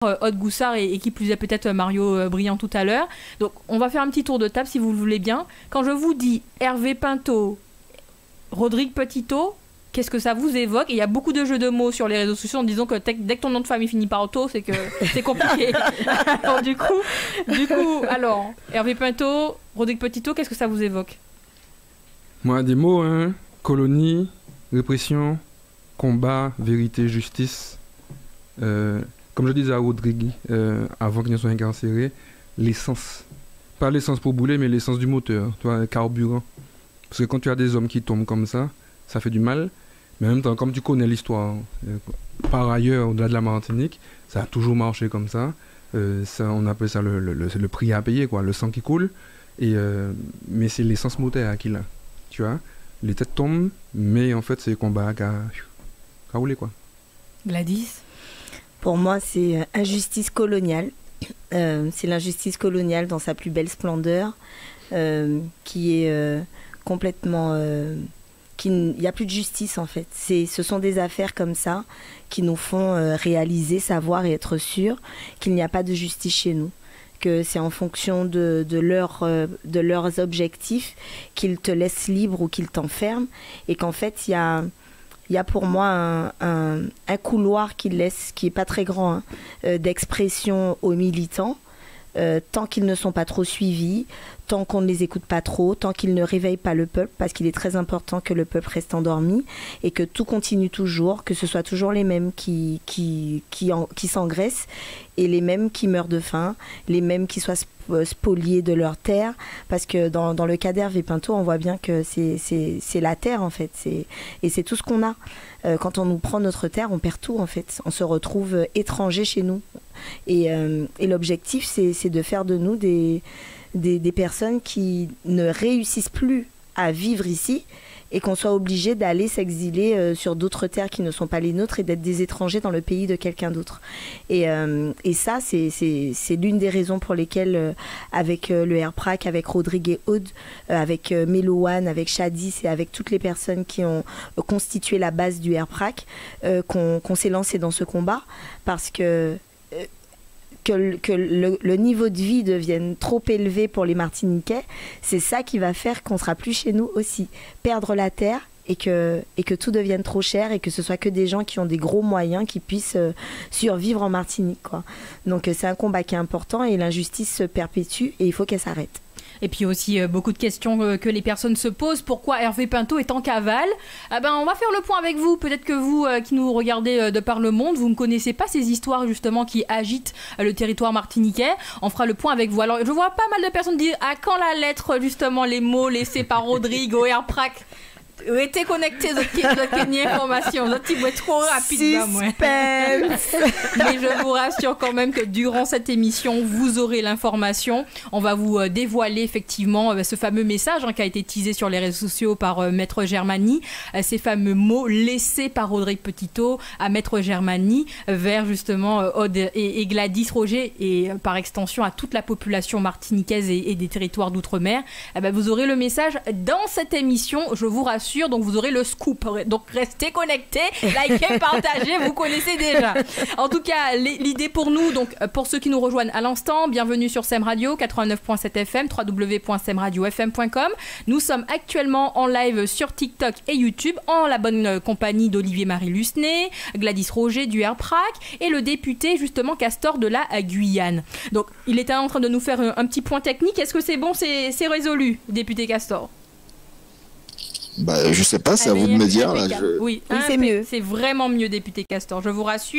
Aude Goussard et qui plus est peut-être Mario Briand tout à l'heure. Donc on va faire un petit tour de table si vous le voulez bien. Quand je vous dis Hervé Pinto, Rodrigue Petitot, qu'est-ce que ça vous évoque? Et il y a beaucoup de jeux de mots sur les réseaux sociaux en disant que dès que ton nom de famille finit par auto, c'est que c'est compliqué. Alors du coup, alors Hervé Pinto, Rodrigue Petitot, qu'est-ce que ça vous évoque? Moi, des mots, hein. Colonie, répression, combat, vérité, justice. Comme je disais à Rodrigue, avant qu'il ne soit incarcéré, l'essence. Pas l'essence pour bouler, mais l'essence du moteur, tu vois, carburant. Parce que quand tu as des hommes qui tombent comme ça fait du mal. Mais en même temps, comme tu connais l'histoire, par ailleurs, au-delà de la Martinique, ça a toujours marché comme ça. On appelle ça le prix à payer, quoi, le sang qui coule. Mais c'est l'essence moteur qu'il a, tu vois. Les têtes tombent, mais en fait, c'est le combat qui a roulé, quoi. Gladys? Pour moi, c'est injustice coloniale. C'est l'injustice coloniale dans sa plus belle splendeur, qui est complètement... il n'y a plus de justice, en fait. Ce sont des affaires comme ça qui nous font réaliser, savoir et être sûrs qu'il n'y a pas de justice chez nous. Que c'est en fonction de leurs objectifs qu'ils te laissent libre ou qu'ils t'enferment. Et qu'en fait, il y a pour moi un couloir qu'ils laissent, qui n'est pas très grand, hein, d'expression aux militants, tant qu'ils ne sont pas trop suivis, tant qu'on ne les écoute pas trop, tant qu'ils ne réveillent pas le peuple, parce qu'il est très important que le peuple reste endormi et que tout continue toujours, que ce soit toujours les mêmes qui s'engraissent et les mêmes qui meurent de faim, les mêmes qui soient spoliés de leur terre, parce que dans le cas d'Hervé Pinto, on voit bien que c'est la terre, en fait, et c'est tout ce qu'on a. Quand on nous prend notre terre, on perd tout, en fait. On se retrouve étranger chez nous. Et l'objectif, c'est de faire de nous des personnes qui ne réussissent plus à vivre ici et qu'on soit obligé d'aller s'exiler sur d'autres terres qui ne sont pas les nôtres et d'être des étrangers dans le pays de quelqu'un d'autre. Et ça, c'est l'une des raisons pour lesquelles, avec le RPRAC, avec Rodrigue et Aude, avec Méloane, avec Chadis et avec toutes les personnes qui ont constitué la base du RPRAC, qu'on s'est lancé dans ce combat, parce que le niveau de vie devienne trop élevé pour les Martiniquais, c'est ça qui va faire qu'on sera plus chez nous aussi. Perdre la terre et que tout devienne trop cher et que ce soit que des gens qui ont des gros moyens qui puissent survivre en Martinique, quoi. Donc c'est un combat qui est important et l'injustice se perpétue et il faut qu'elle s'arrête. Et puis aussi beaucoup de questions que les personnes se posent. Pourquoi Hervé Pinto est en cavale? On va faire le point avec vous. Peut-être que vous, qui nous regardez de par le monde, vous ne connaissez pas ces histoires justement qui agitent le territoire martiniquais. On fera le point avec vous. Alors, je vois pas mal de personnes dire « À quand la lettre, justement, les mots laissés par Rodrigue au RPRAC ?» Restez connectés de quelle information. Notre type est trop rapide. Mais je vous rassure quand même que durant cette émission, vous aurez l'information. On va vous dévoiler effectivement ce fameux message qui a été teasé sur les réseaux sociaux par Maître Germani. Ces fameux mots laissés par Rodrigue Petitot à Maître Germani vers justement Aude et Gladys Roger et par extension à toute la population martiniquaise et des territoires d'outre-mer. Vous aurez le message dans cette émission, je vous rassure. Donc vous aurez le scoop. Donc restez connectés, likez, partagez, vous connaissez déjà. En tout cas, l'idée pour nous, donc pour ceux qui nous rejoignent à l'instant, bienvenue sur SEM Radio 89.7 FM, www.semradiofm.com. Nous sommes actuellement en live sur TikTok et YouTube en la bonne compagnie d'Olivier-Marie Lucenay, Gladys Roger du RPRAC et le député justement Castor de la Guyane. Donc il est en train de nous faire un petit point technique. Est-ce que c'est bon, c'est résolu, député Castor? Je sais pas, c'est à vous de me dire. Là, Oui, c'est mieux. C'est vraiment mieux, député Castor, je vous rassure.